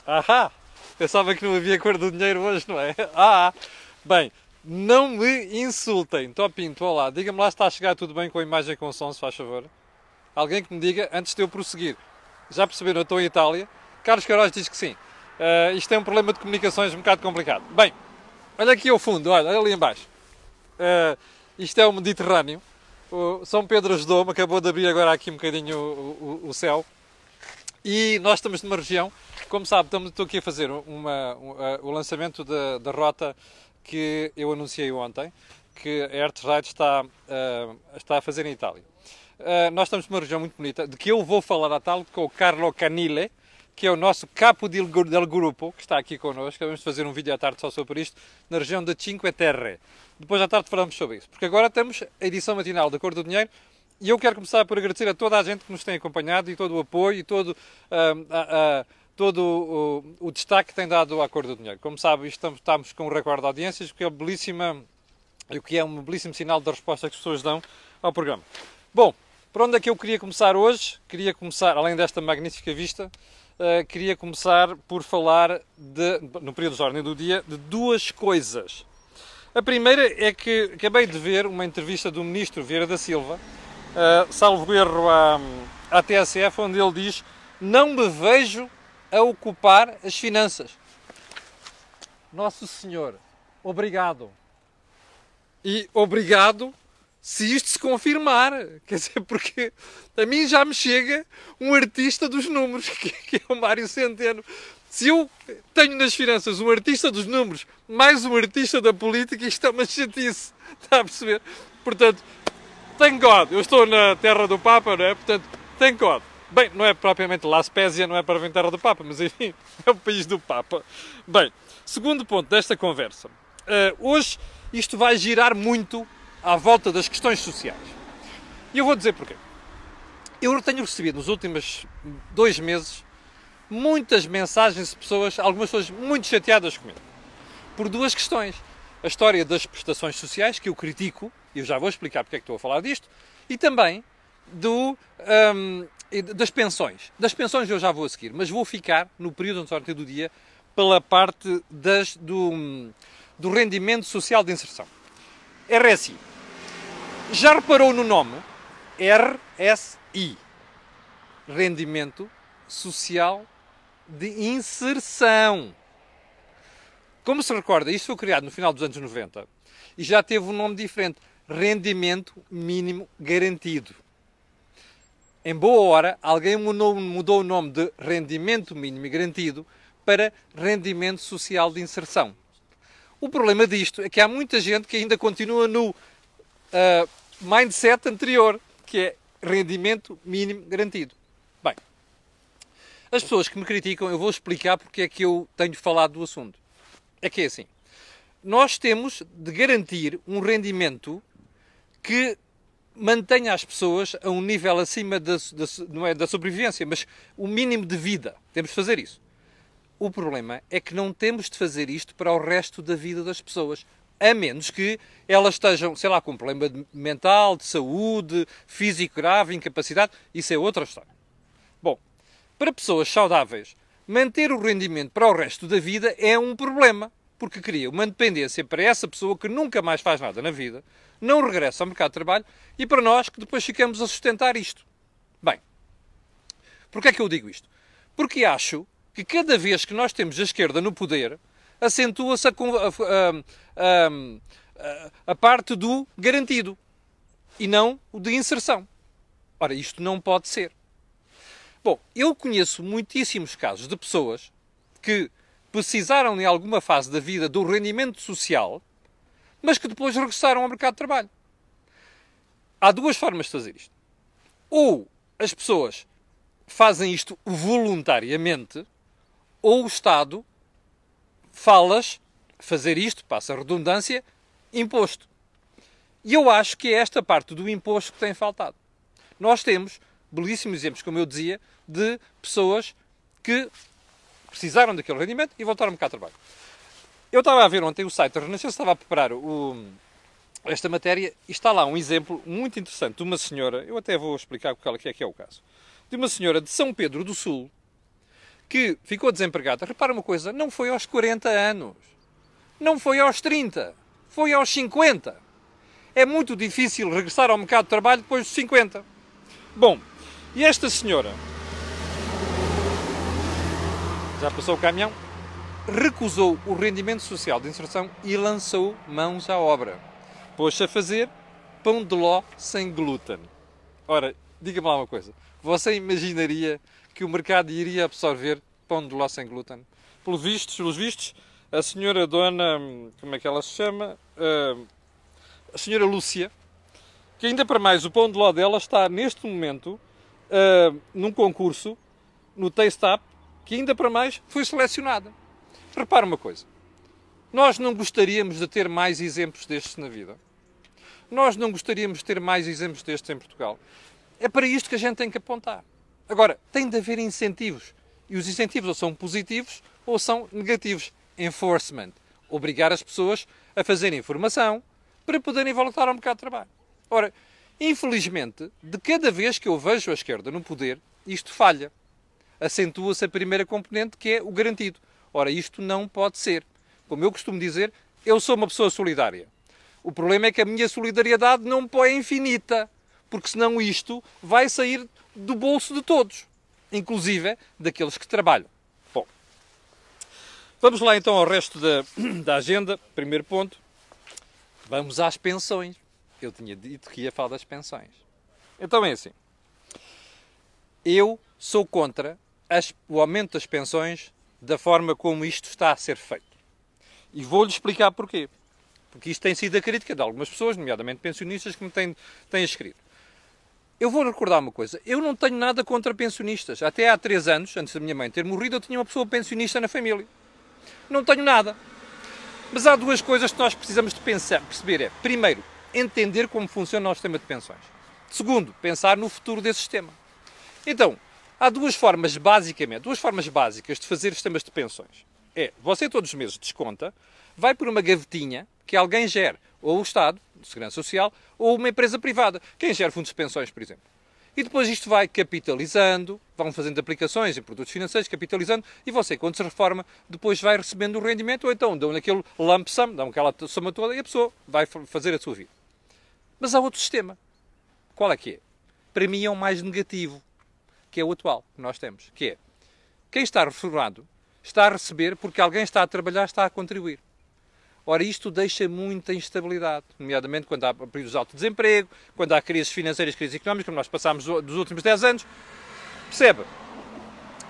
Ahá! Pensava que não havia cor do dinheiro hoje, não é? Ah! Bem, não me insultem. Tó Pinto, olá. Diga-me lá se está a chegar tudo bem com a imagem e com o som, se faz favor. Alguém que me diga antes de eu prosseguir. Já perceberam? Eu estou em Itália. Carlos Queiroz diz que sim. Isto é um problema de comunicações um bocado complicado. Bem, olha aqui ao fundo, olha ali em baixo. Isto é o Mediterrâneo. O São Pedro ajudou-me, acabou de abrir agora aqui um bocadinho o céu. E nós estamos numa região, como sabe, estou aqui a fazer o lançamento da rota que eu anunciei ontem, que a Earthride está a fazer em Itália. Nós estamos numa região muito bonita, de que eu vou falar a tal com o Carlo Canile, que é o nosso capo del grupo, que está aqui connosco. Vamos fazer um vídeo à tarde só sobre isto, na região de Cinque Terre. Depois à tarde falamos sobre isso, porque agora temos a edição matinal da Cor do Dinheiro e eu quero começar por agradecer a toda a gente que nos tem acompanhado e todo o apoio e todo o destaque que tem dado à Cor do Dinheiro. Como sabe, estamos com um recorde de audiências, o que é um belíssimo sinal da resposta que as pessoas dão ao programa. Bom, por onde é que eu queria começar hoje? Queria começar, além desta magnífica vista, queria começar por falar, no período de ordem do dia, de duas coisas. A primeira é que acabei de ver uma entrevista do Ministro Vieira da Silva, salvo erro à TSF, onde ele diz: não me vejo a ocupar as finanças. Nosso Senhor, obrigado. E obrigado se isto se confirmar. Quer dizer, porque a mim já me chega um artista dos números, que é o Mário Centeno. Se eu tenho nas finanças um artista dos números, mais um artista da política, isto é uma chatice. Está a perceber? Portanto, thank God. Eu estou na terra do Papa, não é? Portanto, thank God. Bem, não é propriamente La Spezia, não é para a terra do Papa, mas enfim, é o país do Papa. Bem, segundo ponto desta conversa. Hoje isto vai girar muito à volta das questões sociais. E eu vou dizer porquê. Eu tenho recebido nos últimos 2 meses muitas mensagens de pessoas, algumas pessoas muito chateadas comigo, por duas questões. A história das prestações sociais, que eu critico, e eu já vou explicar porque é que estou a falar disto, e também das pensões. Das pensões eu já vou a seguir, mas vou ficar, no período de sorteio do dia, pela parte do rendimento social de inserção. RSI. Já reparou no nome? RSI. Rendimento Social de Inserção. Como se recorda, isto foi criado no final dos anos 90 e já teve um nome diferente. Rendimento Mínimo Garantido. Em boa hora, alguém mudou o nome de Rendimento Mínimo Garantido para Rendimento Social de Inserção. O problema disto é que há muita gente que ainda continua no mindset anterior, que é Rendimento Mínimo Garantido. Bem, as pessoas que me criticam, eu vou explicar porque é que eu tenho falado do assunto. É que é assim, nós temos de garantir um rendimento que mantenha as pessoas a um nível acima não é da sobrevivência, mas o mínimo de vida. Temos de fazer isso. O problema é que não temos de fazer isto para o resto da vida das pessoas, a menos que elas estejam, sei lá, com um problema mental, de saúde, físico grave, incapacidade. Isso é outra história. Bom, para pessoas saudáveis, manter o rendimento para o resto da vida é um problema, porque cria uma dependência para essa pessoa que nunca mais faz nada na vida, não regressa ao mercado de trabalho, e para nós que depois ficamos a sustentar isto. Bem, porquê é que eu digo isto? Porque acho que cada vez que nós temos a esquerda no poder, acentua-se a parte do garantido e não o de inserção. Ora, isto não pode ser. Bom, eu conheço muitíssimos casos de pessoas que precisaram em alguma fase da vida do rendimento social, mas que depois regressaram ao mercado de trabalho. Há duas formas de fazer isto. Ou as pessoas fazem isto voluntariamente, ou o Estado faz fazer isto, passa a redundância, imposto. E eu acho que é esta parte do imposto que tem faltado. Nós temos belíssimos exemplos, como eu dizia, de pessoas que precisaram daquele rendimento e voltaram ao mercado de trabalho. Eu estava a ver ontem o site da Renascença, estava a preparar esta matéria e está lá um exemplo muito interessante de uma senhora, eu até vou explicar qual é que é o caso, de uma senhora de São Pedro do Sul que ficou desempregada, repara uma coisa, não foi aos 40 anos, não foi aos 30, foi aos 50. É muito difícil regressar ao mercado de trabalho depois dos 50. Bom, e esta senhora, já passou o caminhão, recusou o rendimento social de inserção e lançou mãos à obra. Pôs-se a fazer pão de ló sem glúten. Ora, diga-me lá uma coisa. Você imaginaria que o mercado iria absorver pão de ló sem glúten? Pelos vistos, a senhora dona, como é que ela se chama? A senhora Lúcia, que ainda para mais o pão de ló dela está neste momento num concurso, no Taste Up, que ainda para mais foi selecionada. Repara uma coisa. Nós não gostaríamos de ter mais exemplos destes na vida? Nós não gostaríamos de ter mais exemplos destes em Portugal? É para isto que a gente tem que apontar. Agora, tem de haver incentivos. E os incentivos ou são positivos ou são negativos. Enforcement. Obrigar as pessoas a fazerem formação para poderem voltar ao mercado de trabalho. Ora, infelizmente, de cada vez que eu vejo a esquerda no poder, isto falha. Acentua-se a primeira componente, que é o garantido. Ora, isto não pode ser. Como eu costumo dizer, eu sou uma pessoa solidária. O problema é que a minha solidariedade não é infinita, porque senão isto vai sair do bolso de todos, inclusive daqueles que trabalham. Bom, vamos lá então ao resto da agenda. Primeiro ponto, vamos às pensões. Eu tinha dito que ia falar das pensões. Então é assim, eu sou contra o aumento das pensões da forma como isto está a ser feito. E vou-lhe explicar porquê. Porque isto tem sido a crítica de algumas pessoas, nomeadamente pensionistas, que me têm escrito. Eu vou recordar uma coisa. Eu não tenho nada contra pensionistas. Até há 3 anos, antes da minha mãe ter morrido, eu tinha uma pessoa pensionista na família. Não tenho nada. Mas há 2 coisas que nós precisamos de perceber. Primeiro, entender como funciona o sistema de pensões. Segundo, pensar no futuro desse sistema. Então, há 2 formas básicas de fazer sistemas de pensões. Você todos os meses desconta, vai por uma gavetinha que alguém gere, ou o Estado, de Segurança Social, ou uma empresa privada, quem gera fundos de pensões, por exemplo. E depois isto vai capitalizando, vão fazendo aplicações em produtos financeiros, capitalizando, e você, quando se reforma, depois vai recebendo o rendimento, ou então dão aquele lump sum, dão aquela soma toda, e a pessoa vai fazer a sua vida. Mas há outro sistema. Qual é que é? Para mim é o mais negativo, que é o atual que nós temos, que é quem está reformado está a receber porque alguém está a trabalhar, está a contribuir. Ora, isto deixa muita instabilidade, nomeadamente quando há períodos de alto desemprego, quando há crises financeiras, crises económicas, como nós passámos dos últimos 10 anos. Percebe?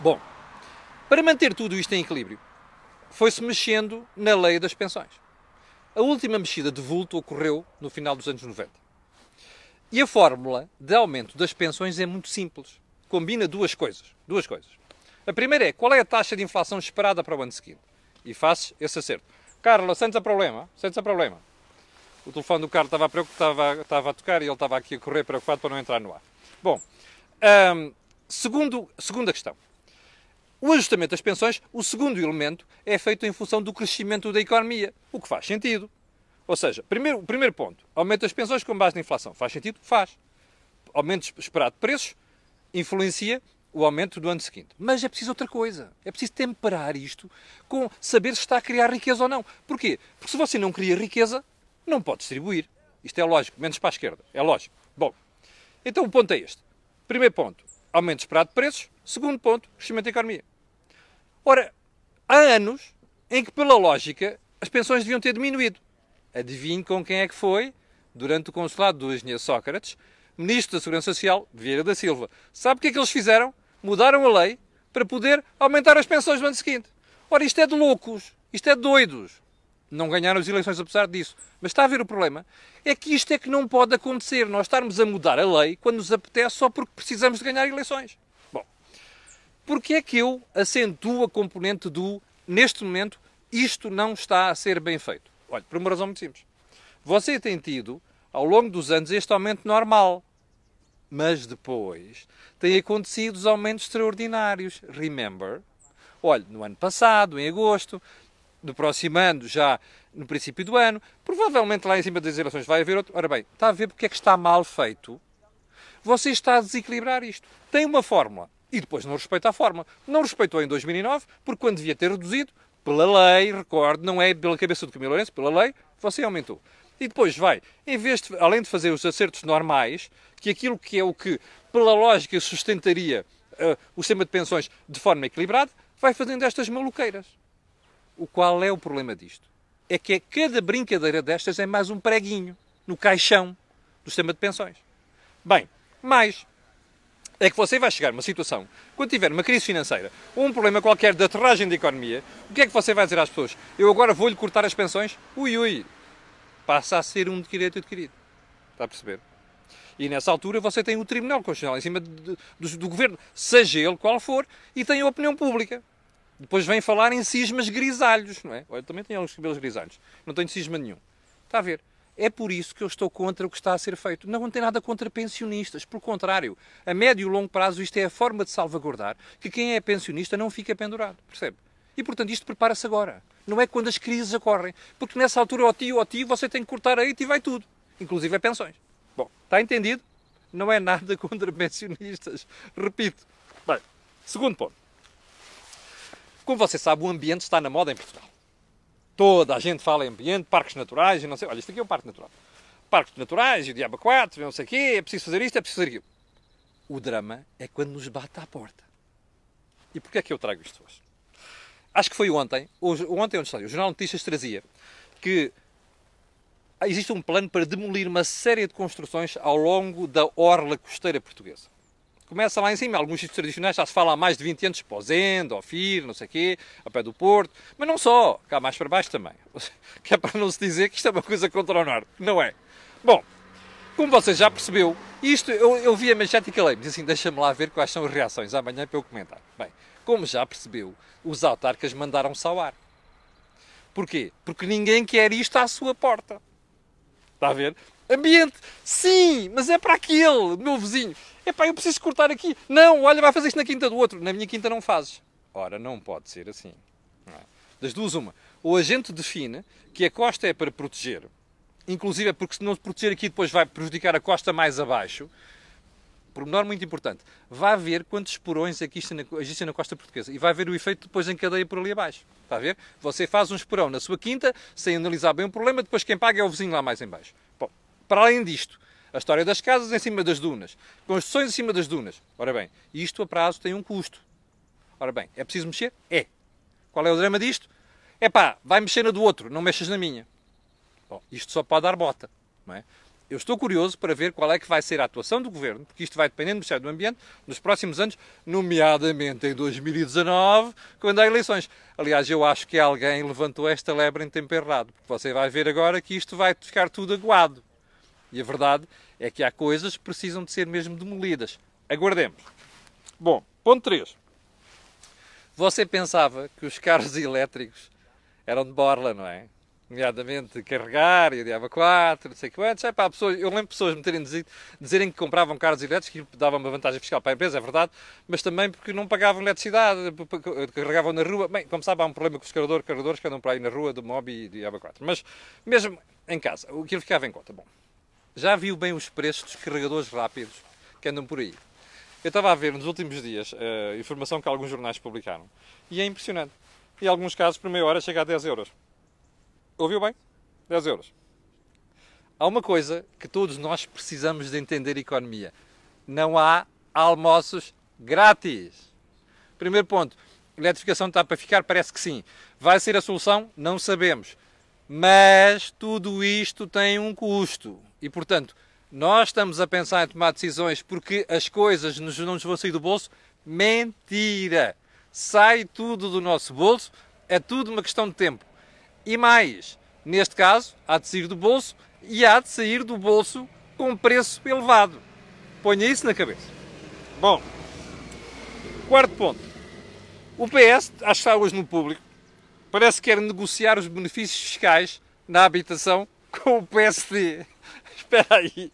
Bom, para manter tudo isto em equilíbrio, foi-se mexendo na lei das pensões. A última mexida de vulto ocorreu no final dos anos 90. E a fórmula de aumento das pensões é muito simples. Combina duas coisas. A primeira é, qual é a taxa de inflação esperada para o ano seguinte? E fazes esse acerto. Carlos, sentes a problema? O telefone do Carlos estava a tocar e ele estava aqui a correr preocupado para não entrar no ar. Bom, segunda questão. O ajustamento das pensões, o segundo elemento, é feito em função do crescimento da economia, o que faz sentido. Ou seja, o primeiro ponto, aumento das pensões com base na inflação. Faz sentido? Faz. Aumento esperado de preços influencia o aumento do ano seguinte. Mas é preciso outra coisa. É preciso temperar isto com saber se está a criar riqueza ou não. Porquê? Porque se você não cria riqueza, não pode distribuir. Isto é lógico, menos para a esquerda. É lógico. Bom, então o ponto é este. Primeiro ponto, aumento esperado de preços. Segundo ponto, crescimento da economia. Ora, há anos em que, pela lógica, as pensões deviam ter diminuído. Adivinhe com quem é que foi, durante o consulado do engenheiro Sócrates, Ministro da Segurança Social, Vieira da Silva. Sabe o que é que eles fizeram? Mudaram a lei para poder aumentar as pensões no ano seguinte. Ora, isto é de loucos, isto é de doidos. Não ganharam as eleições apesar disso. Mas está a ver o problema? É que isto é que não pode acontecer. Nós estarmos a mudar a lei quando nos apetece só porque precisamos de ganhar eleições. Bom, porque é que eu acentuo a componente do, neste momento, isto não está a ser bem feito? Olha, por uma razão muito simples. Você tem tido, ao longo dos anos, este aumento normal. Mas depois têm acontecido os aumentos extraordinários. Remember? Olha, no ano passado, em agosto, no próximo ano, já no princípio do ano, provavelmente lá em cima das eleições vai haver outro. Ora bem, está a ver porque é que está mal feito? Você está a desequilibrar isto. Tem uma fórmula. E depois não respeita a forma. Não respeitou em 2009, porque quando devia ter reduzido, pela lei, recorde, não é pela cabeça do Camilo Lourenço, pela lei, você aumentou. E depois vai, em vez de, além de fazer os acertos normais, que aquilo que é o que, pela lógica, sustentaria o sistema de pensões de forma equilibrada, vai fazendo estas maluqueiras. O qual é o problema disto? É que cada brincadeira destas é mais um preguinho no caixão do sistema de pensões. Bem, mais é que você vai chegar a uma situação, quando tiver uma crise financeira ou um problema qualquer de aterragem da economia, o que é que você vai dizer às pessoas? Eu agora vou-lhe cortar as pensões? Ui, ui. Passa a ser um direito adquirido. Está a perceber? E nessa altura você tem o Tribunal Constitucional em cima do Governo, seja ele qual for, e tem a opinião pública. Depois vem falar em cismas grisalhos, não é? Eu também tenho alguns cabelos grisalhos. Não tenho cisma nenhum. Está a ver? É por isso que eu estou contra o que está a ser feito. Não tem nada contra pensionistas. Pelo contrário, a médio e longo prazo isto é a forma de salvaguardar que quem é pensionista não fica pendurado. Percebe? E, portanto, isto prepara-se agora. Não é quando as crises ocorrem. Porque nessa altura, ó tio, você tem que cortar aí e vai tudo. Inclusive é pensões. Bom, está entendido? Não é nada contra pensionistas. Repito. Bem, segundo ponto. Como você sabe, o ambiente está na moda em Portugal. Toda a gente fala em ambiente, parques naturais e não sei. Olha, isto aqui é um parque natural. Parques naturais e o diabo 4, não sei o quê, é preciso fazer isto, é preciso fazer aquilo. O drama é quando nos bate à porta. E porquê é que eu trago isto hoje? Acho que foi ontem o Jornal de Notícias trazia que existe um plano para demolir uma série de construções ao longo da orla costeira portuguesa. Começa lá em cima, alguns sítios tradicionais já se fala há mais de 20 anos, Pozendo, Ofir, não sei o quê, ao pé do Porto, mas não só, cá mais para baixo também. Que é para não se dizer que isto é uma coisa contra o Norte, não é? Bom, como você já percebeu, isto eu vi a manchete e calei-me, disse assim, deixa-me lá ver quais são as reações amanhã para eu comentar. Bem, como já percebeu, os autarcas mandaram-se ao ar. Porquê? Porque ninguém quer isto à sua porta. Está a ver? Ambiente, sim, mas é para aquele, meu vizinho. Epá, eu preciso cortar aqui. Não, olha, vai fazer isto na quinta do outro. Na minha quinta não fazes. Ora, não pode ser assim. Não é? Das duas, uma. Ou a gente define que a costa é para proteger, inclusive é porque se não se proteger aqui depois vai prejudicar a costa mais abaixo. Pormenor muito importante. Vai ver quantos esporões existem na costa portuguesa. E vai ver o efeito depois em cadeia por ali abaixo. Está a ver? Você faz um esporão na sua quinta, sem analisar bem o problema, depois quem paga é o vizinho lá mais em baixo. Bom, para além disto, a história das casas em cima das dunas, construções em cima das dunas. Ora bem, isto a prazo tem um custo. Ora bem, é preciso mexer? É. Qual é o drama disto? É pá, vai mexer na do outro, não mexas na minha. Bom, isto só pode dar bota, não é? Eu estou curioso para ver qual é que vai ser a atuação do Governo, porque isto vai depender do Ministério do Ambiente nos próximos anos, nomeadamente em 2019, quando há eleições. Aliás, eu acho que alguém levantou esta lebre em tempo errado, porque você vai ver agora que isto vai ficar tudo aguado. E a verdade é que há coisas que precisam de ser mesmo demolidas. Aguardemos. Bom, ponto 3. Você pensava que os carros elétricos eram de borla, não é? Nomeadamente carregar e o diabo 4, não sei quantos. É, pá, eu lembro de pessoas me terem dizerem que compravam carros elétricos que davam uma vantagem fiscal para a empresa, é verdade, mas também porque não pagavam eletricidade, carregavam na rua. Bem, como sabe, há um problema com os carregadores que andam para aí na rua do Mobi e do diabo 4. Mas mesmo em casa, aquilo ficava em conta. Bom, já viu bem os preços dos carregadores rápidos que andam por aí? Eu estava a ver nos últimos dias a informação que alguns jornais publicaram e é impressionante. E em alguns casos, por meia hora, chega a 10 euros. Ouviu bem? 10 euros. Há uma coisa que todos nós precisamos de entender economia. Não há almoços grátis. Primeiro ponto. A eletrificação está para ficar? Parece que sim. Vai ser a solução? Não sabemos. Mas tudo isto tem um custo. E, portanto, nós estamos a pensar em tomar decisões porque as coisas não nos vão sair do bolso? Mentira! Sai tudo do nosso bolso. É tudo uma questão de tempo. E mais, neste caso, há de sair do bolso e há de sair do bolso com um preço elevado. Ponha isso na cabeça. Bom, quarto ponto. O PS, acho que está hoje no público, parece que quer negociar os benefícios fiscais na habitação com o PSD. Espera aí,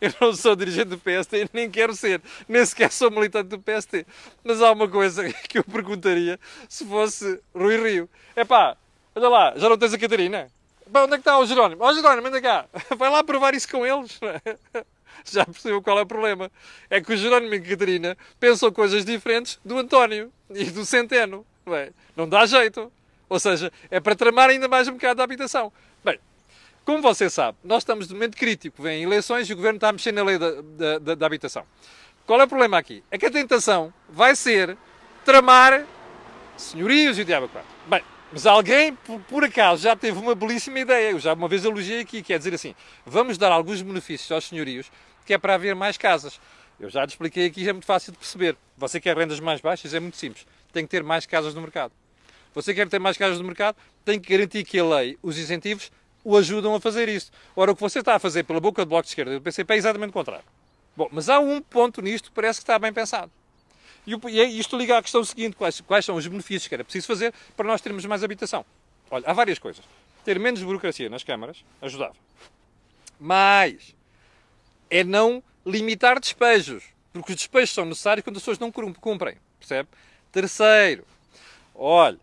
eu não sou dirigente do PSD, nem quero ser, nem sequer sou militante do PSD. Mas há uma coisa que eu perguntaria se fosse Rui Rio. Epá, olha lá, já não tens a Catarina? Pá, onde é que está o Jerónimo? Ó Jerónimo, anda cá. Vai lá provar isso com eles. Já percebeu qual é o problema? É que o Jerónimo e a Catarina pensam coisas diferentes do António e do Centeno. Não é? Não dá jeito. Ou seja, é para tramar ainda mais um bocado da habitação. Bem, como você sabe, nós estamos no momento crítico. Vêm eleições e o Governo está a mexer na lei da habitação. Qual é o problema aqui? É que a tentação vai ser tramar senhorios e o diabo 4. Bem, mas alguém, por acaso, já teve uma belíssima ideia. Eu já uma vez elogiei aqui, que é dizer assim, vamos dar alguns benefícios aos senhorios, que é para haver mais casas. Eu já te expliquei aqui, é muito fácil de perceber. Você quer rendas mais baixas, é muito simples. Tem que ter mais casas no mercado. Você quer ter mais casas no mercado, tem que garantir que a lei, os incentivos, o ajudam a fazer isso. Ora, o que você está a fazer pela boca do Bloco de Esquerda e do PCP é exatamente o contrário. Bom, mas há um ponto nisto que parece que está bem pensado. E isto liga à questão seguinte, quais são os benefícios que era preciso fazer para nós termos mais habitação. Olha, há várias coisas. Ter menos burocracia nas câmaras ajudava. Mas é não limitar despejos, porque os despejos são necessários quando as pessoas não cumprem, percebe? Terceiro, olha,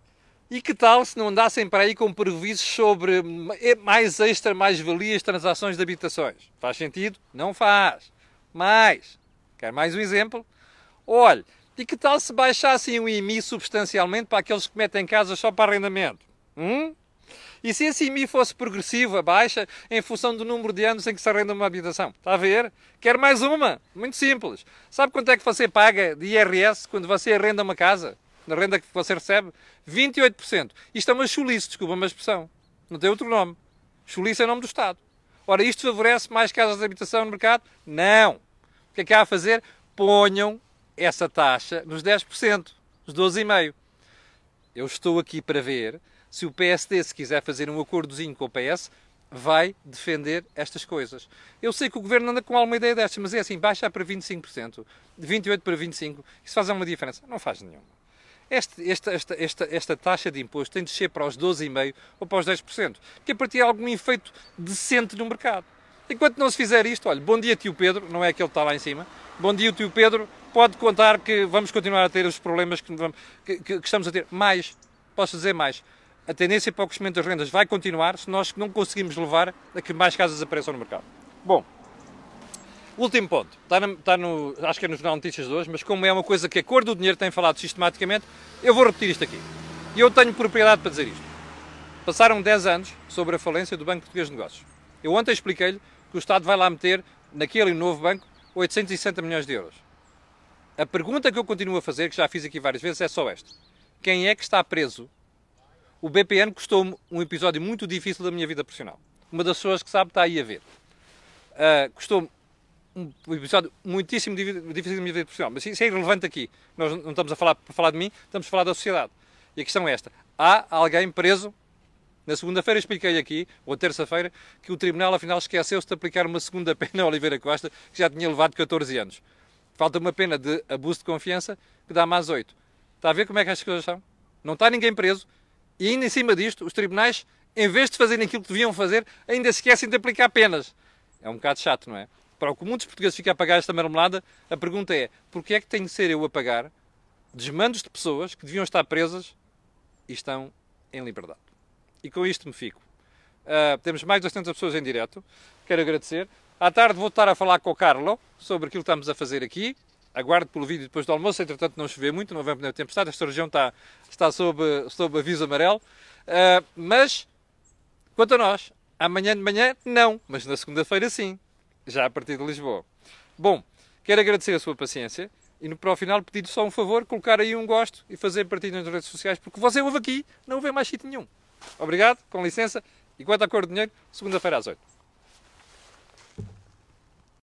e que tal se não andassem para aí com prejuízos sobre mais extra, mais valias, transações de habitações? Faz sentido? Não faz. Mas, quer mais um exemplo? Olha, e que tal se baixassem o IMI substancialmente para aqueles que metem casas só para arrendamento? E se esse IMI fosse progressivo, a baixa, em função do número de anos em que se arrenda uma habitação? Está a ver? Quer mais uma? Muito simples. Sabe quanto é que você paga de IRS quando você arrenda uma casa? Na renda que você recebe? 28%. Isto é uma chulice, desculpa uma expressão. Não tem outro nome. Chulice é nome do Estado. Ora, isto favorece mais casas de habitação no mercado? Não. O que é que há a fazer? Ponham essa taxa nos 10%, nos 12,5%. Eu estou aqui para ver se o PSD, se quiser fazer um acordozinho com o PS, vai defender estas coisas. Eu sei que o Governo anda com alguma ideia destas, mas é assim, baixa para 25%, de 28% para 25%, isso faz alguma diferença? Não faz nenhuma. Esta taxa de imposto tem de descer para os 12,5% ou para os 10%, que a partir de algum efeito decente no mercado. Enquanto não se fizer isto, olha, bom dia tio Pedro, não é aquele que está lá em cima, bom dia tio Pedro, pode contar que vamos continuar a ter os problemas que estamos a ter. Mais, posso dizer mais, a tendência para o crescimento das rendas vai continuar se nós não conseguimos levar a que mais casas apareçam no mercado. Bom, último ponto, acho que é no Jornal Notícias de hoje, mas como é uma coisa que a Cor do Dinheiro tem falado sistematicamente, eu vou repetir isto aqui. E eu tenho propriedade para dizer isto. Passaram 10 anos sobre a falência do Banco Português de Negócios. Eu ontem expliquei-lhe que o Estado vai lá meter, naquele novo banco, 860 milhões de euros. A pergunta que eu continuo a fazer, que já fiz aqui várias vezes, é só esta. Quem é que está preso? O BPN custou-me um episódio muito difícil da minha vida profissional. Uma das pessoas que sabe está aí a ver. Custou-me um episódio muitíssimo difícil da minha vida profissional. Mas isso é irrelevante aqui. Nós não estamos a falar de mim, estamos a falar da sociedade. E a questão é esta. Há alguém preso? Na segunda-feira expliquei aqui, ou terça-feira, que o Tribunal afinal esqueceu-se de aplicar uma segunda pena a Oliveira Costa, que já tinha levado 14 anos. Falta uma pena de abuso de confiança que dá mais 8. Está a ver como é que estas coisas são? Não está ninguém preso. E ainda em cima disto, os tribunais, em vez de fazerem aquilo que deviam fazer, ainda se esquecem de aplicar penas. É um bocado chato, não é? Para o que muitos portugueses ficam a pagar esta marmelada, a pergunta é, porquê é que tenho de ser eu a pagar desmandos de pessoas que deviam estar presas e estão em liberdade? E com isto me fico. Temos mais de 200 pessoas em direto. Quero agradecer. À tarde vou estar a falar com o Carlo sobre aquilo que estamos a fazer aqui. Aguardo pelo vídeo depois do almoço. Entretanto, não chover muito, não vai haver tempestade. Esta região está sob aviso amarelo. Mas, quanto a nós, amanhã de manhã, não. Mas na segunda-feira, sim. Já a partir de Lisboa. Bom, quero agradecer a sua paciência. E para o final pedir-lhe só um favor, colocar aí um gosto e fazer partilha nas redes sociais, porque você ouve aqui, não ouve mais sítio nenhum. Obrigado, com licença. E quanto à Cor do Dinheiro, segunda-feira às 8.